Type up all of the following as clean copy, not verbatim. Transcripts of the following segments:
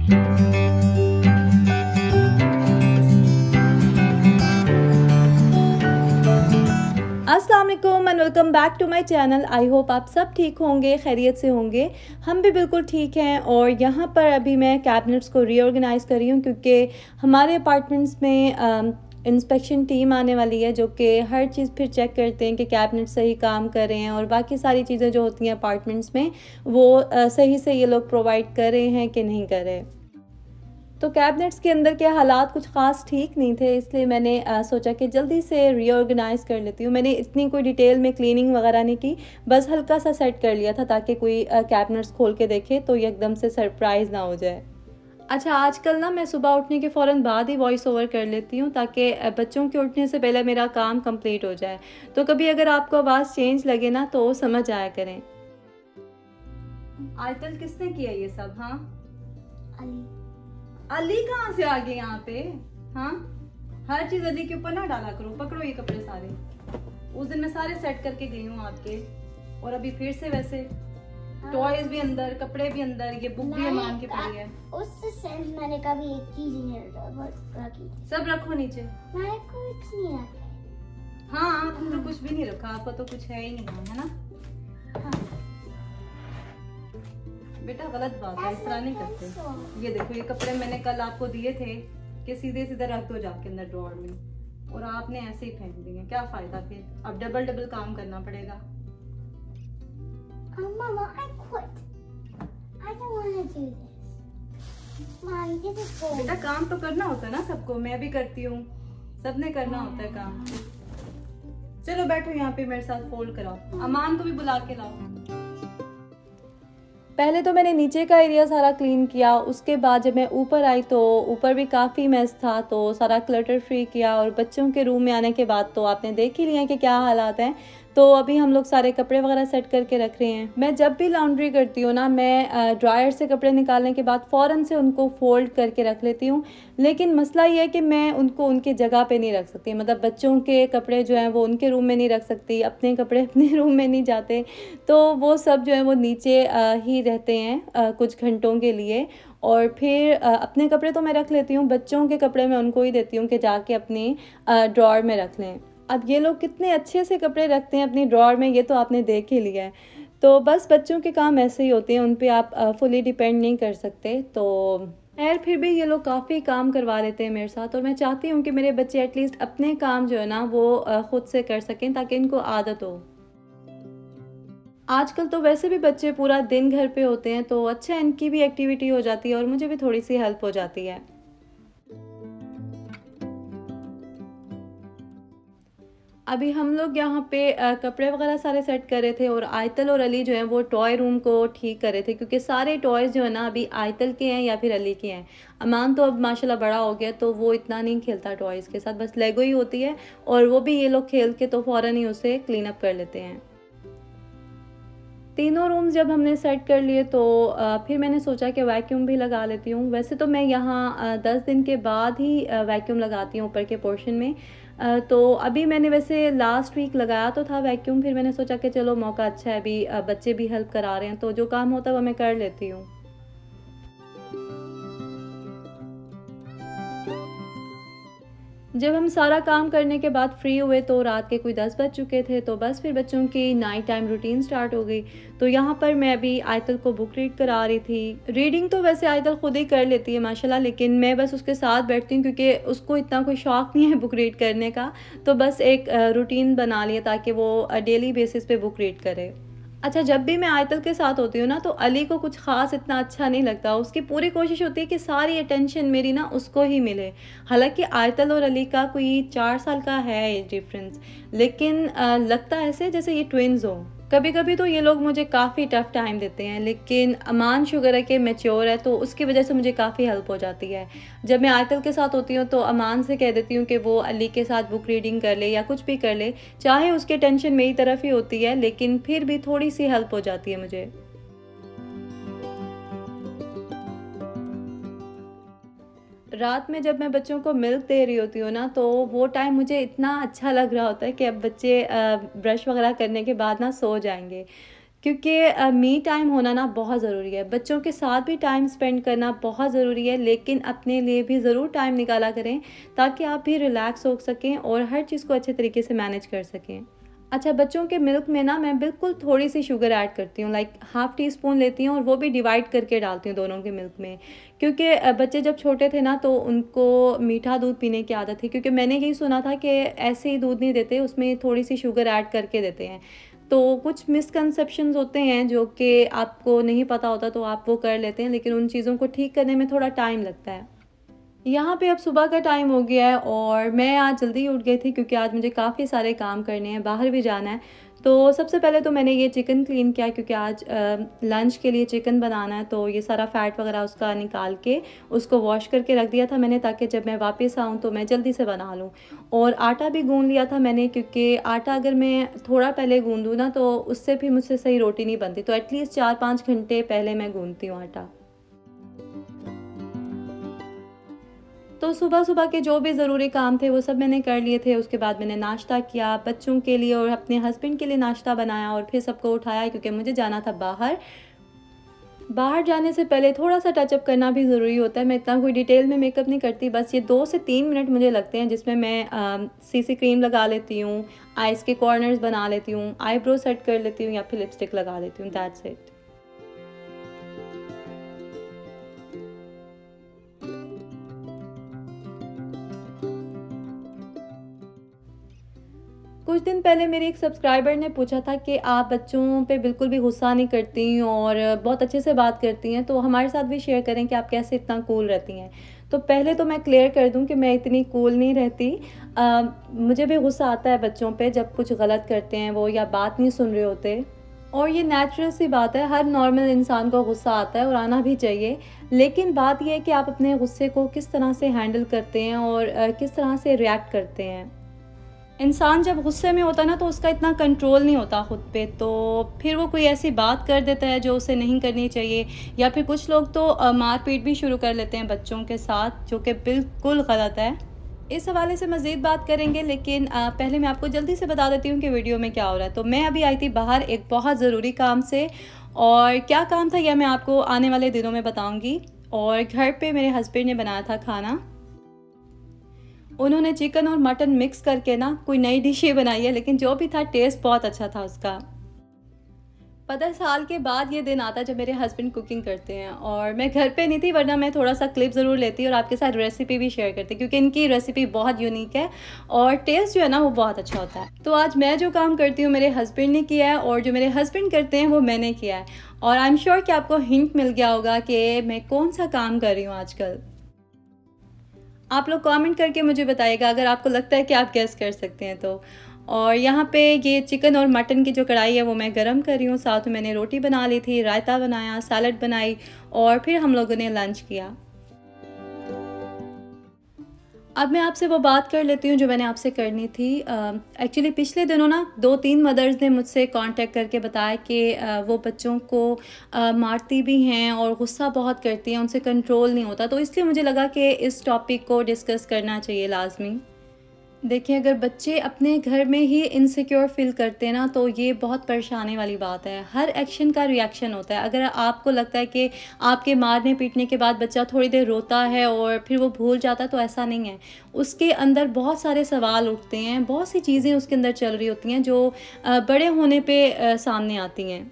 अस्सलाम वालेकुम and welcome back to my channel. I hope आप सब ठीक होंगे, खैरियत से होंगे। हम भी बिल्कुल ठीक हैं। और यहाँ पर अभी मैं कैबिनेट्स को रीऑर्गेनाइज़ कर रही हूँ क्योंकि हमारे अपार्टमेंट्स में इंस्पेक्शन टीम आने वाली है जो कि हर चीज़ फिर चेक करते हैं कि कैबिनेट सही काम कर रहे हैं और बाकी सारी चीज़ें जो होती हैं अपार्टमेंट्स में वो सही से ये लोग प्रोवाइड कर रहे हैं कि नहीं कर रहे। तो कैबिनेट्स के अंदर के हालात कुछ ख़ास ठीक नहीं थे, इसलिए मैंने सोचा कि जल्दी से रीऑर्गेनाइज़ कर लेती हूँ। मैंने इतनी कोई डिटेल में क्लीनिंग वगैरह नहीं की, बस हल्का सा सेट कर लिया था ताकि कोई कैबिनेट्स खोल के देखे तो ये एकदम से सरप्राइज़ ना हो जाए। अच्छा, आजकल ना मैं सुबह उठने के फ़ौरन बाद ही वॉइस ओवर कर लेती हूँ ताकि बच्चों के उठने से पहले मेरा काम कंप्लीट हो जाए। तो कभी अगर आपको आवाज़ चेंज लगे ना तो समझ आया करें। आयतल किसने किया ये सब? हाँ, अली कहाँ से आ गए यहाँ पे? हाँ, हर चीज अली के ऊपर ना डाला करो। पकड़ो ये कपड़े सारे, उस दिन मैं सारे सेट करके गई हूँ आपके, और अभी फिर से वैसे टॉयज भी अंदर, कपड़े भी अंदर, ये बुक भी अमान के पड़ी है। उससे सेंस मैंने कभी एक चीज नहीं रखी। सब रखो नीचे। मैंने कुछ नहीं रखा। हाँ, तुम तो कुछ भी नहीं रखा, आपका तो कुछ है ही नहीं, है ना? हाँ। बेटा गलत बात है, इस तरह नहीं करते। ये देखो, ये कपड़े मैंने कल आपको दिए थे कि सीधे सीधे रख दो जाके अंदर ड्रॉअर में, और आपने ऐसे ही फेंक दिए। क्या फायदा फिर? अब डबल डबल काम करना पड़ेगा। Mama, I quit. I don't want to do this. Mommy, this is boring. बेटा काम तो करना होता है ना सबको, मैं भी करती हूँ, सबने करना होता है काम। चलो बैठो यहाँ पे मेरे साथ, फोल्ड कराओ। अमान को भी बुला के लाओ। पहले तो मैंने नीचे का एरिया सारा क्लीन किया, उसके बाद जब मैं ऊपर आई तो ऊपर भी काफ़ी मेस था, तो सारा क्लटर फ्री किया। और बच्चों के रूम में आने के बाद तो आपने देख ही लिया कि क्या हालात हैं। तो अभी हम लोग सारे कपड़े वगैरह सेट करके रख रहे हैं। मैं जब भी लॉन्ड्री करती हूँ ना, मैं ड्रायर से कपड़े निकालने के बाद फ़ौरन से उनको फ़ोल्ड करके रख लेती हूँ। लेकिन मसला ये है कि मैं उनको उनकी जगह पे नहीं रख सकती, मतलब बच्चों के कपड़े जो हैं वो उनके रूम में नहीं रख सकती, अपने कपड़े अपने रूम में नहीं जाते, तो वो सब जो है वो नीचे ही रहते हैं कुछ घंटों के लिए। और फिर अपने कपड़े तो मैं रख लेती हूँ, बच्चों के कपड़े मैं उनको ही देती हूँ कि जाके अपनी ड्रॉअर में रख लें। अब ये लोग कितने अच्छे से कपड़े रखते हैं अपनी ड्रॉअर में, ये तो आपने देख ही लिया है। तो बस बच्चों के काम ऐसे ही होते हैं, उन पे आप फुली डिपेंड नहीं कर सकते। तो खैर फिर भी ये लोग काफ़ी काम करवा लेते हैं मेरे साथ, और मैं चाहती हूँ कि मेरे बच्चे एटलीस्ट अपने काम जो है ना वो ख़ुद से कर सकें ताकि इनको आदत हो। आजकल तो वैसे भी बच्चे पूरा दिन घर पे होते हैं, तो अच्छा इनकी भी एक्टिविटी हो जाती है और मुझे भी थोड़ी सी हेल्प हो जाती है। अभी हम लोग यहाँ पे कपड़े वगैरह सारे सेट कर रहे थे, और आयतल और अली जो हैं वो टॉय रूम को ठीक कर रहे थे क्योंकि सारे टॉयज़ जो है ना अभी आयतल के हैं या फिर अली के हैं। अमान तो अब माशाल्लाह बड़ा हो गया, तो वो इतना नहीं खेलता टॉयज़ के साथ, बस लेगो ही होती है, और वो भी ये लोग खेल के तो फ़ौरन ही उसे क्लीन अप कर लेते हैं। तीनों रूम्स जब हमने सेट कर लिए तो फिर मैंने सोचा कि वैक्यूम भी लगा लेती हूँ। वैसे तो मैं यहाँ 10 दिन के बाद ही वैक्यूम लगाती हूँ ऊपर के पोर्शन में। तो अभी मैंने वैसे लास्ट वीक लगाया तो था वैक्यूम, फिर मैंने सोचा कि चलो मौका अच्छा है, अभी बच्चे भी हेल्प करा रहे हैं तो जो काम होता है वो मैं कर लेती हूँ। जब हम सारा काम करने के बाद फ्री हुए तो रात के कोई 10 बज चुके थे, तो बस फिर बच्चों की नाइट टाइम रूटीन स्टार्ट हो गई। तो यहाँ पर मैं अभी आयतल को बुक रीड करा रही थी। रीडिंग तो वैसे आयतल खुद ही कर लेती है माशाल्लाह, लेकिन मैं बस उसके साथ बैठती हूँ क्योंकि उसको इतना कोई शौक़ नहीं है बुक रीड करने का, तो बस एक रूटीन बना लिया ताकि वो डेली बेसिस पे बुक रीड करे। अच्छा, जब भी मैं आयतल के साथ होती हूँ ना तो अली को कुछ ख़ास इतना अच्छा नहीं लगता। उसकी पूरी कोशिश होती है कि सारी अटेंशन मेरी ना उसको ही मिले। हालांकि आयतल और अली का कोई 4 साल का है ये डिफरेंस, लेकिन लगता ऐसे जैसे ये ट्विन्स हो। कभी कभी तो ये लोग मुझे काफ़ी टफ़ टाइम देते हैं, लेकिन अमान शुगर है कि मैच्योर है तो उसकी वजह से मुझे काफ़ी हेल्प हो जाती है। जब मैं आयतल के साथ होती हूँ तो अमान से कह देती हूँ कि वो अली के साथ बुक रीडिंग कर ले या कुछ भी कर ले, चाहे उसकी टेंशन मेरी तरफ ही होती है, लेकिन फिर भी थोड़ी सी हेल्प हो जाती है मुझे। रात में जब मैं बच्चों को मिल्क दे रही होती हूँ ना तो वो टाइम मुझे इतना अच्छा लग रहा होता है कि अब बच्चे ब्रश वगैरह करने के बाद ना सो जाएंगे। क्योंकि मी टाइम होना ना बहुत ज़रूरी है। बच्चों के साथ भी टाइम स्पेंड करना बहुत ज़रूरी है, लेकिन अपने लिए भी ज़रूर टाइम निकाला करें ताकि आप भी रिलैक्स हो सकें और हर चीज़ को अच्छे तरीके से मैनेज कर सकें। अच्छा, बच्चों के मिल्क में ना मैं बिल्कुल थोड़ी-सी शुगर ऐड करती हूँ, लाइक हाफ़ टी स्पून लेती हूँ और वो भी डिवाइड करके डालती हूँ दोनों के मिल्क में। क्योंकि बच्चे जब छोटे थे ना तो उनको मीठा दूध पीने की आदत थी, क्योंकि मैंने यही सुना था कि ऐसे ही दूध नहीं देते, उसमें थोड़ी-सी शुगर ऐड करके देते हैं। तो कुछ मिसकंसेप्शंस होते हैं जो कि आपको नहीं पता होता तो आप वो कर लेते हैं, लेकिन उन चीज़ों को ठीक करने में थोड़ा टाइम लगता है। यहाँ पे अब सुबह का टाइम हो गया है और मैं आज जल्दी उठ गई थी क्योंकि आज मुझे काफ़ी सारे काम करने हैं, बाहर भी जाना है। तो सबसे पहले तो मैंने ये चिकन क्लीन किया क्योंकि आज लंच के लिए चिकन बनाना है, तो ये सारा फ़ैट वगैरह उसका निकाल के उसको वॉश करके रख दिया था मैंने, ताकि जब मैं वापस आऊँ तो मैं जल्दी से बना लूँ। और आटा भी गूँध लिया था मैंने, क्योंकि आटा अगर मैं थोड़ा पहले गूँधूँ ना तो उससे भी मुझसे सही रोटी नहीं बनती, तो एटलीस्ट 4-5 घंटे पहले मैं गूँधती हूँ आटा। तो सुबह-सुबह के जो भी ज़रूरी काम थे वो सब मैंने कर लिए थे। उसके बाद मैंने नाश्ता किया, बच्चों के लिए और अपने हस्बैंड के लिए नाश्ता बनाया और फिर सबको उठाया क्योंकि मुझे जाना था बाहर। बाहर जाने से पहले थोड़ा-सा टचअप करना भी ज़रूरी होता है। मैं इतना कोई डिटेल में मेकअप नहीं करती, बस ये 2 से 3 मिनट मुझे लगते हैं जिसमें मैं सीसी क्रीम लगा लेती हूँ, आइज़ के कॉर्नर्स बना लेती हूँ, आईब्रो सेट कर लेती हूँ या फिर लिपस्टिक लगा लेती हूँ, दैट्स इट। कुछ दिन पहले मेरे एक सब्सक्राइबर ने पूछा था कि आप बच्चों पे बिल्कुल भी गुस्सा नहीं करती और बहुत अच्छे से बात करती हैं, तो हमारे साथ भी शेयर करें कि आप कैसे इतना कूल रहती हैं। तो पहले तो मैं क्लियर कर दूं कि मैं इतनी कूल नहीं रहती। मुझे भी गुस्सा आता है बच्चों पे जब कुछ गलत करते हैं वो या बात नहीं सुन रहे होते, और ये नेचुरल सी बात है, हर नॉर्मल इंसान को गुस्सा आता है और आना भी चाहिए। लेकिन बात ये है कि आप अपने गुस्से को किस तरह से हैंडल करते हैं और किस तरह से रिएक्ट करते हैं। इंसान जब गुस्से में होता है ना तो उसका इतना कंट्रोल नहीं होता खुद पे, तो फिर वो कोई ऐसी बात कर देता है जो उसे नहीं करनी चाहिए, या फिर कुछ लोग तो मारपीट भी शुरू कर लेते हैं बच्चों के साथ, जो कि बिल्कुल गलत है। इस हवाले से मज़ीद बात करेंगे, लेकिन पहले मैं आपको जल्दी से बता देती हूँ कि वीडियो में क्या हो रहा है। तो मैं अभी आई थी बाहर एक बहुत ज़रूरी काम से, और क्या काम था यह मैं आपको आने वाले दिनों में बताऊँगी। और घर पे मेरे हस्बैंड ने बनाया था खाना। उन्होंने चिकन और मटन मिक्स करके ना कोई नई डिश ही बनाई है, लेकिन जो भी था टेस्ट बहुत अच्छा था उसका। पता है, साल के बाद ये दिन आता है जब मेरे हस्बैंड कुकिंग करते हैं और मैं घर पे नहीं थी, वरना मैं थोड़ा सा क्लिप ज़रूर लेती और आपके साथ रेसिपी भी शेयर करती, क्योंकि इनकी रेसिपी बहुत यूनिक है और टेस्ट जो है ना वो बहुत अच्छा होता है। तो आज मैं जो काम करती हूँ मेरे हस्बैंड ने किया है और जो मेरे हस्बैंड करते हैं वो मैंने किया है, और आई एम श्योर कि आपको हिंट मिल गया होगा कि मैं कौन सा काम कर रही हूँ आजकल। आप लोग कमेंट करके मुझे बताइएगा अगर आपको लगता है कि आप गेस कर सकते हैं तो। और यहाँ पे ये चिकन और मटन की जो कढ़ाई है वो मैं गरम कर रही हूँ, साथ में मैंने रोटी बना ली थी, रायता बनाया, सैलड बनाई, और फिर हम लोगों ने लंच किया। अब मैं आपसे वो बात कर लेती हूँ जो मैंने आपसे करनी थी। एक्चुअली पिछले दिनों ना 2-3 मदर्स ने मुझसे कांटेक्ट करके बताया कि वो बच्चों को मारती भी हैं और गुस्सा बहुत करती हैं, उनसे कंट्रोल नहीं होता, तो इसलिए मुझे लगा कि इस टॉपिक को डिस्कस करना चाहिए लाजमी। देखिए, अगर बच्चे अपने घर में ही इनसिक्योर फील करते हैं ना तो ये बहुत परेशानी वाली बात है। हर एक्शन का रिएक्शन होता है। अगर आपको लगता है कि आपके मारने पीटने के बाद बच्चा थोड़ी देर रोता है और फिर वो भूल जाता है, तो ऐसा नहीं है। उसके अंदर बहुत सारे सवाल उठते हैं, बहुत सी चीज़ें उसके अंदर चल रही होती हैं जो बड़े होने पे सामने आती हैं।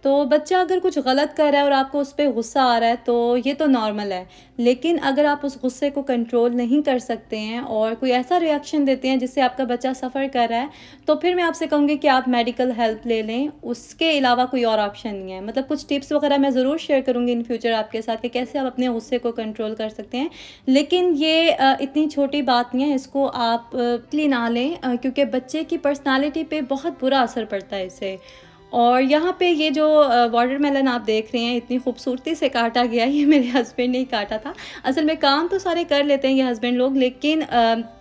तो बच्चा अगर कुछ गलत कर रहा है और आपको उस पर गुस्सा आ रहा है तो ये तो नॉर्मल है, लेकिन अगर आप उस गुस्से को कंट्रोल नहीं कर सकते हैं और कोई ऐसा रिएक्शन देते हैं जिससे आपका बच्चा सफ़र कर रहा है, तो फिर मैं आपसे कहूँगी कि आप मेडिकल हेल्प ले लें। उसके अलावा कोई और ऑप्शन नहीं है। मतलब कुछ टिप्स वगैरह मैं ज़रूर शेयर करूँगी इन फ्यूचर आपके साथ कि कैसे आप अपने गुस्से को कंट्रोल कर सकते हैं, लेकिन ये इतनी छोटी बात नहीं है, इसको आप क्लीन ना लें, क्योंकि बच्चे की पर्सनैलिटी पर बहुत बुरा असर पड़ता है इससे। और यहाँ पे ये जो वाटरमेलन आप देख रहे हैं इतनी खूबसूरती से काटा गया, ये मेरे हस्बैंड ने ही काटा था। असल में काम तो सारे कर लेते हैं ये हस्बैंड लोग, लेकिन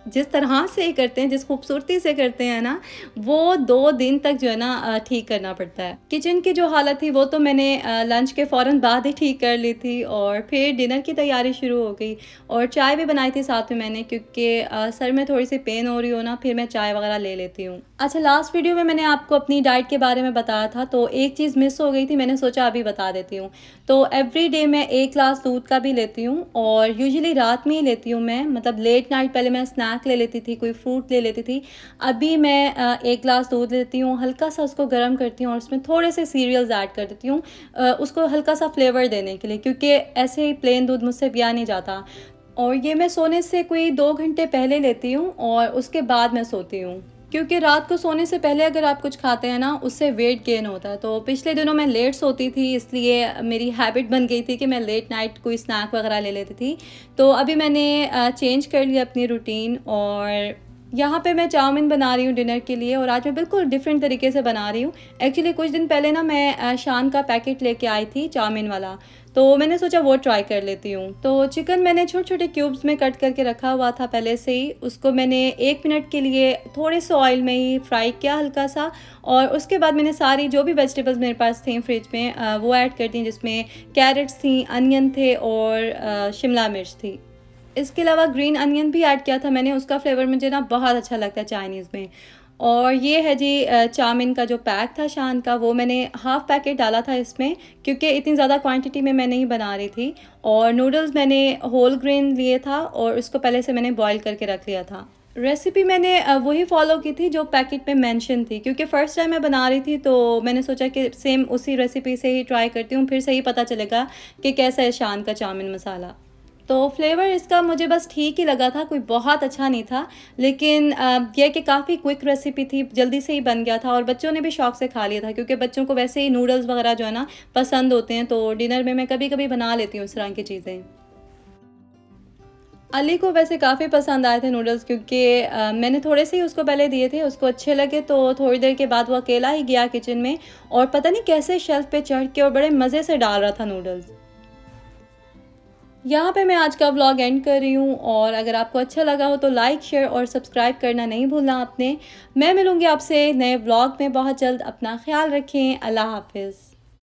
जिस तरह से ये करते हैं, जिस खूबसूरती से करते हैं ना, वो 2 दिन तक जो है ना ठीक करना पड़ता है। किचन की जो हालत थी वो तो मैंने लंच के फ़ौरन बाद ही ठीक कर ली थी, और फिर डिनर की तैयारी शुरू हो गई, और चाय भी बनाई थी साथ में मैंने, क्योंकि सर में थोड़ी सी पेन हो रही हो ना, फिर मैं चाय वगैरह ले लेती हूँ। अच्छा, लास्ट वीडियो में मैंने आपको अपनी डाइट के बारे में बता रहा था तो एक चीज़ मिस हो गई थी, मैंने सोचा अभी बता देती हूँ। तो एवरी डे मैं 1 ग्लास दूध का भी लेती हूँ और यूजुअली रात में ही लेती हूँ मैं, मतलब लेट नाइट पहले मैं स्नैक ले लेती थी, कोई फ्रूट ले लेती थी। अभी मैं 1 ग्लास दूध लेती हूँ, हल्का सा उसको गर्म करती हूँ और उसमें थोड़े से सीरियल्स ऐड कर देती हूँ उसको हल्का सा फ्लेवर देने के लिए, क्योंकि ऐसे ही प्लेन दूध मुझसे पिया नहीं जाता। और ये मैं सोने से कोई 2 घंटे पहले लेती हूँ और उसके बाद मैं सोती हूँ, क्योंकि रात को सोने से पहले अगर आप कुछ खाते हैं ना, उससे वेट गेन होता है। तो पिछले दिनों मैं लेट सोती थी, इसलिए मेरी हैबिट बन गई थी कि मैं लेट नाइट कोई स्नैक वगैरह ले लेती थी। तो अभी मैंने चेंज कर लिया अपनी रूटीन और यहाँ पे मैं चाउमीन बना रही हूँ डिनर के लिए, और आज मैं बिल्कुल डिफरेंट तरीके से बना रही हूँ। एक्चुअली कुछ दिन पहले ना मैं शान का पैकेट लेके आई थी चाउमीन वाला, तो मैंने सोचा वो ट्राई कर लेती हूँ। तो चिकन मैंने छोटे छोटे क्यूब्स में कट करके रखा हुआ था पहले से ही, उसको मैंने 1 मिनट के लिए थोड़े से ऑयल में ही फ्राई किया हल्का सा, और उसके बाद मैंने सारी जो भी वेजिटेबल्स मेरे पास थी फ्रिज में वो ऐड कर दी, जिसमें कैरेट्स थी, अनियन थे और शिमला मिर्च थी। इसके अलावा ग्रीन अनियन भी ऐड किया था मैंने, उसका फ्लेवर मुझे ना बहुत अच्छा लगता है चाइनीज़ में। और ये है जी चाउमीन का जो पैक था शान का, वो मैंने हाफ़ पैकेट डाला था इसमें, क्योंकि इतनी ज़्यादा क्वांटिटी में मैं नहीं बना रही थी। और नूडल्स मैंने होल ग्रेन लिए था और उसको पहले से मैंने बॉईल करके रख लिया था। रेसिपी मैंने वही फॉलो की थी जो पैकेट में मेंशन थी, क्योंकि फ़र्स्ट टाइम मैं बना रही थी तो मैंने सोचा कि सेम उसी रेसिपी से ही ट्राई करती हूँ, फिर सही पता चलेगा कि कैसा है शान का चाउमीन मसाला। तो फ्लेवर इसका मुझे बस ठीक ही लगा था, कोई बहुत अच्छा नहीं था, लेकिन यह कि काफ़ी क्विक रेसिपी थी, जल्दी से ही बन गया था और बच्चों ने भी शौक से खा लिया था, क्योंकि बच्चों को वैसे ही नूडल्स वगैरह जो है ना पसंद होते हैं। तो डिनर में मैं कभी कभी बना लेती हूँ इस तरह की चीज़ें। अली को वैसे काफ़ी पसंद आए थे नूडल्स, क्योंकि मैंने थोड़े से ही उसको पहले दिए थे, उसको अच्छे लगे, तो थोड़ी देर के बाद वो अकेला ही गया किचन में और पता नहीं कैसे शेल्फ पे चढ़ के और बड़े मज़े से डाल रहा था नूडल्स। यहाँ पे मैं आज का व्लॉग एंड कर रही हूँ, और अगर आपको अच्छा लगा हो तो लाइक, शेयर और सब्सक्राइब करना नहीं भूलना आपने। मैं मिलूँगी आपसे नए व्लॉग में बहुत जल्द। अपना ख्याल रखें। अल्लाह हाफिज़।